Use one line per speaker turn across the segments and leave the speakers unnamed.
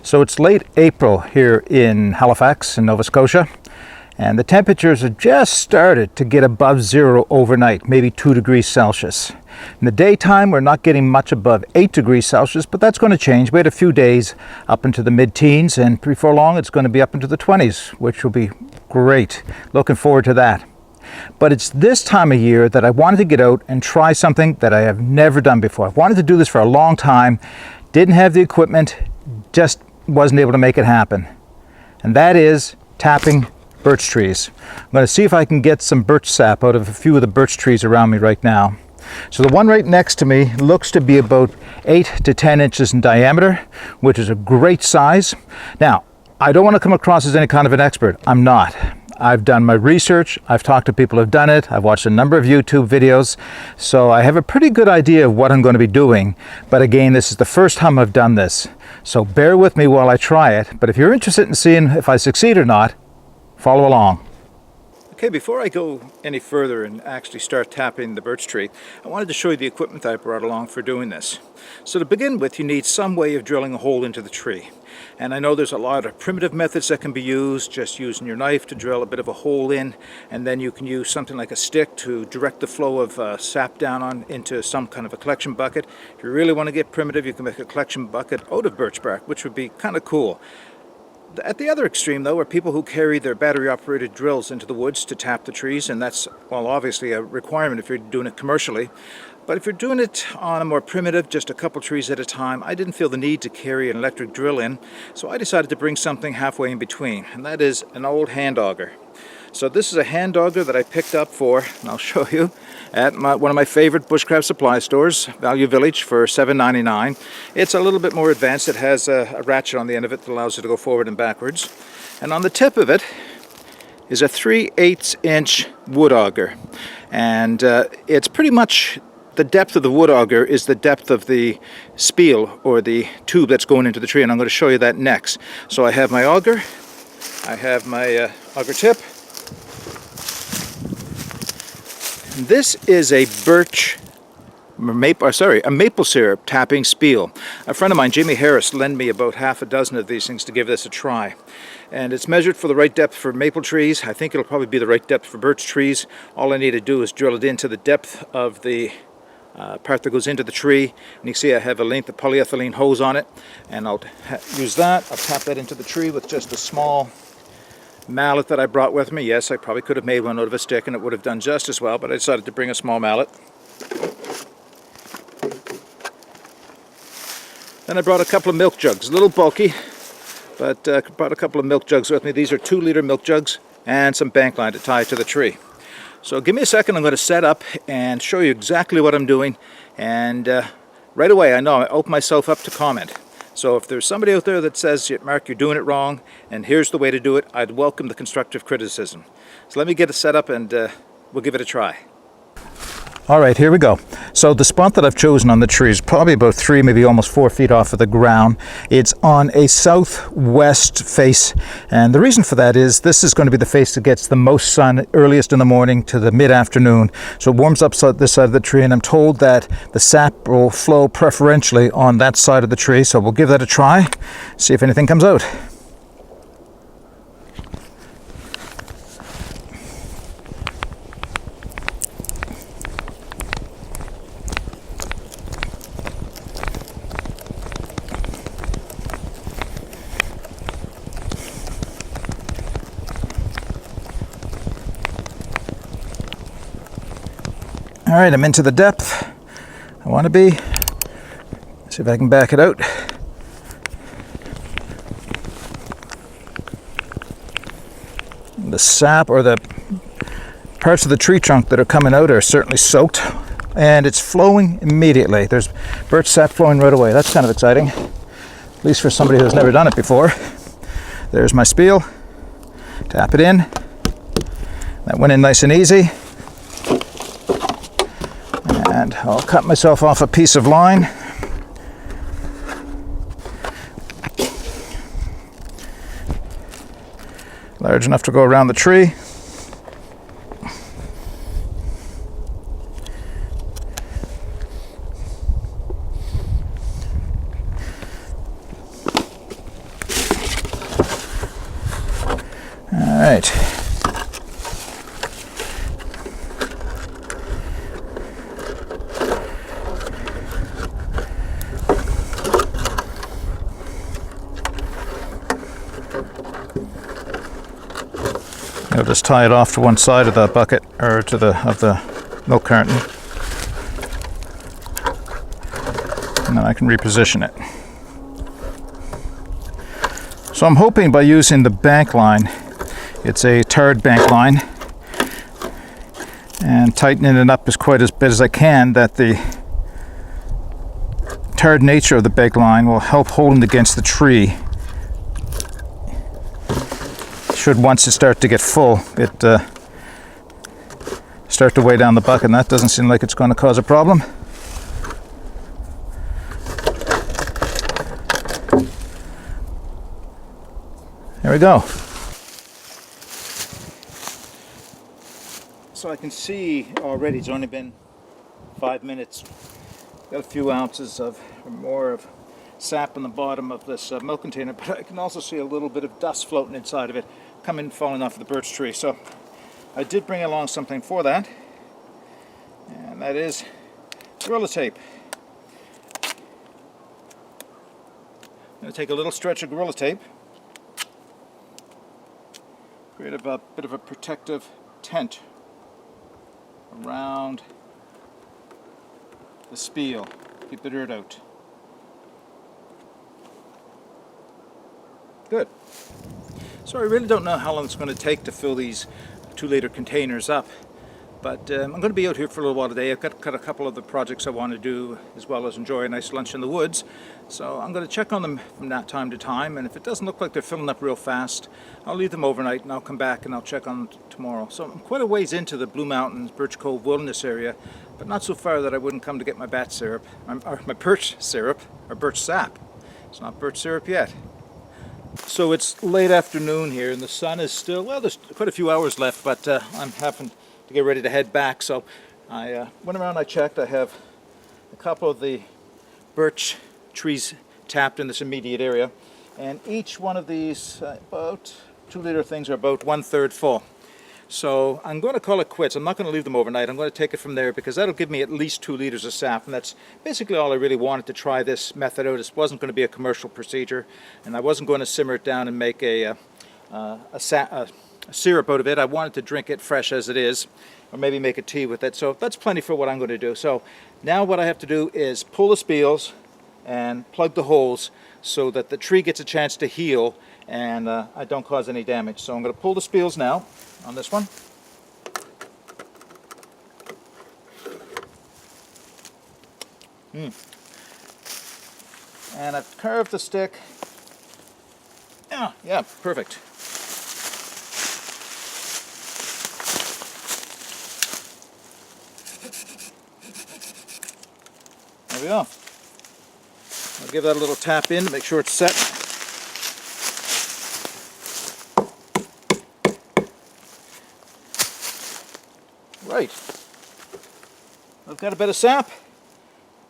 So it's late April here in Halifax in Nova Scotia, and the temperatures have just started to get above zero overnight, maybe 2 degrees Celsius. In the daytime, we're not getting much above 8 degrees Celsius, but that's going to change. We had a few days up into the mid-teens, and before long it's going to be up into the 20s, which will be great. Looking forward to that. But it's this time of year that I wanted to get out and try something that I have never done before. I've wanted to do this for a long time, didn't have the equipment, just wasn't able to make it happen. And that is tapping birch trees. I'm going to see if I can get some birch sap out of a few of the birch trees around me right now. So the one right next to me looks to be about 8 to 10 inches in diameter, which is a great size. Now, I don't want to come across as any kind of an expert. I'm not. I've done my research, I've talked to people who've done it, I've watched a number of YouTube videos, so I have a pretty good idea of what I'm going to be doing. But again, this is the first time I've done this, so bear with me while I try it. But if you're interested in seeing if I succeed or not, follow along. Okay, before I go any further and actually start tapping the birch tree, I wanted to show you the equipment that I brought along for doing this. So to begin with, you need some way of drilling a hole into the tree. And I know there's a lot of primitive methods that can be used, just using your knife to drill a bit of a hole in, and then you can use something like a stick to direct the flow of sap down into some kind of a collection bucket. If you really want to get primitive, you can make a collection bucket out of birch bark, which would be kind of cool. At the other extreme, though, are people who carry their battery-operated drills into the woods to tap the trees, and that's, well, obviously a requirement if you're doing it commercially. But if you're doing it on a more primitive, just a couple trees at a time, I didn't feel the need to carry an electric drill in, so I decided to bring something halfway in between, and that is an old hand auger. So this is a hand auger that I picked up for, and I'll show you, at one of my favorite bushcraft supply stores, Value Village, for $7.99. It's a little bit more advanced. It has a ratchet on the end of it that allows it to go forward and backwards. And on the tip of it is a 3/8 inch wood auger. And it's pretty much the depth of the wood auger is the depth of the spiel, or the tube that's going into the tree, and I'm going to show you that next. So I have my auger, I have my auger tip. This is a maple syrup tapping spiel. A friend of mine, Jamie Harris, lent me about half a dozen of these things to give this a try. And it's measured for the right depth for maple trees. I think it'll probably be the right depth for birch trees. All I need to do is drill it into the depth of the part that goes into the tree. And you can see I have a length of polyethylene hose on it. And I'll use that. I'll tap that into the tree with just a small mallet that I brought with me. Yes, I probably could have made one out of a stick and it would have done just as well, but I decided to bring a small mallet. Then I brought a couple of milk jugs, a little bulky, but brought a couple of milk jugs with me. These are 2-liter milk jugs and some bank line to tie to the tree. So give me a second, I'm going to set up and show you exactly what I'm doing, and right away I know I open myself up to comment. So if there's somebody out there that says, Mark, you're doing it wrong, and here's the way to do it, I'd welcome the constructive criticism. So let me get it set up and we'll give it a try. All right, here we go. So the spot that I've chosen on the tree is probably about 3, maybe almost 4 feet off of the ground. It's on a southwest face, and the reason for that is this is going to be the face that gets the most sun earliest in the morning to the mid-afternoon. So it warms up this side of the tree, and I'm told that the sap will flow preferentially on that side of the tree. So we'll give that a try, see if anything comes out. All right, I'm into the depth I want to be. See if I can back it out. The sap, or the parts of the tree trunk that are coming out, are certainly soaked, and it's flowing immediately. There's birch sap flowing right away. That's kind of exciting, at least for somebody who's never done it before. There's my spiel. Tap it in. That went in nice and easy. And I'll cut myself off a piece of line. Large enough to go around the tree. right. I'll just tie it off to one side of the bucket, or to the milk carton, and then I can reposition it. So I'm hoping by using the bank line, it's a tarred bank line, and tightening it up as quite as bit as I can, that the tarred nature of the bank line will help hold it against the tree. Should, once it start to get full, it start to weigh down the bucket, and that doesn't seem like it's going to cause a problem. There we go. So I can see already it's only been 5 minutes. Got a few ounces of, or more of, sap in the bottom of this milk container, but I can also see a little bit of dust floating inside of it, falling off of the birch tree. So I did bring along something for that, and that is Gorilla Tape. I'm going to take a little stretch of Gorilla Tape, create a bit of a protective tent around the spiel, keep the dirt out. Good. So I really don't know how long it's going to take to fill these 2-liter containers up, but I'm going to be out here for a little while today. I've got a couple of the projects I want to do, as well as enjoy a nice lunch in the woods. So I'm going to check on them from time to time, and if it doesn't look like they're filling up real fast, I'll leave them overnight and I'll come back and I'll check on them tomorrow. So I'm quite a ways into the Blue Mountains, Birch Cove Wilderness area, but not so far that I wouldn't come to get my bat syrup, or my birch syrup, or birch sap. It's not birch syrup yet. So it's late afternoon here, and the sun is still, well, there's quite a few hours left, but I'm having to get ready to head back. So I went around, I checked. I have a couple of the birch trees tapped in this immediate area, and each one of these about 2-liter things are about 1/3 full. So I'm going to call it quits. I'm not going to leave them overnight. I'm going to take it from there, because that'll give me at least 2 liters of sap, and that's basically all I really wanted to try this method out. This wasn't going to be a commercial procedure, and I wasn't going to simmer it down and make a syrup out of it. I wanted to drink it fresh as it is, or maybe make a tea with it. So that's plenty for what I'm going to do. So now what I have to do is pull the Spiels and plug the holes so that the tree gets a chance to heal and I don't cause any damage. So I'm going to pull the Spiels now on this one. And I've curved the stick. Yeah, perfect. There we go. I'll give that a little tap in to make sure it's set. Right. I've got a bit of sap.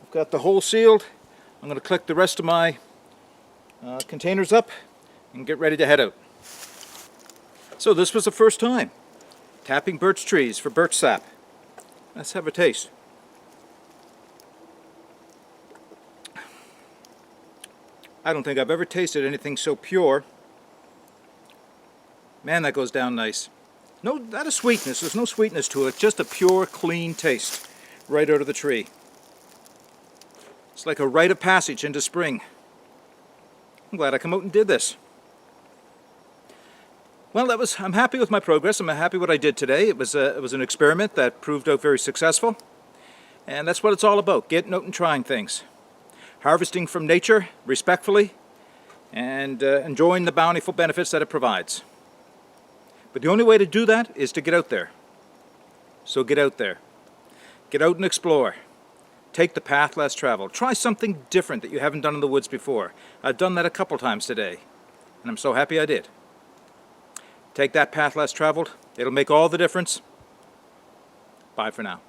I've got the hole sealed. I'm going to click the rest of my containers up and get ready to head out. So this was the first time tapping birch trees for birch sap. Let's have a taste. I don't think I've ever tasted anything so pure. Man, that goes down nice. No, not a sweetness. There's no sweetness to it. Just a pure, clean taste right out of the tree. It's like a rite of passage into spring. I'm glad I come out and did this. Well, I'm happy with my progress. I'm happy with what I did today. It was an experiment that proved out very successful. And that's what it's all about, getting out and trying things. Harvesting from nature respectfully and enjoying the bountiful benefits that it provides. But the only way to do that is to get out there. So get out there. Get out and explore. Take the path less traveled. Try something different that you haven't done in the woods before. I've done that a couple times today, and I'm so happy I did. Take that path less traveled. It'll make all the difference. Bye for now.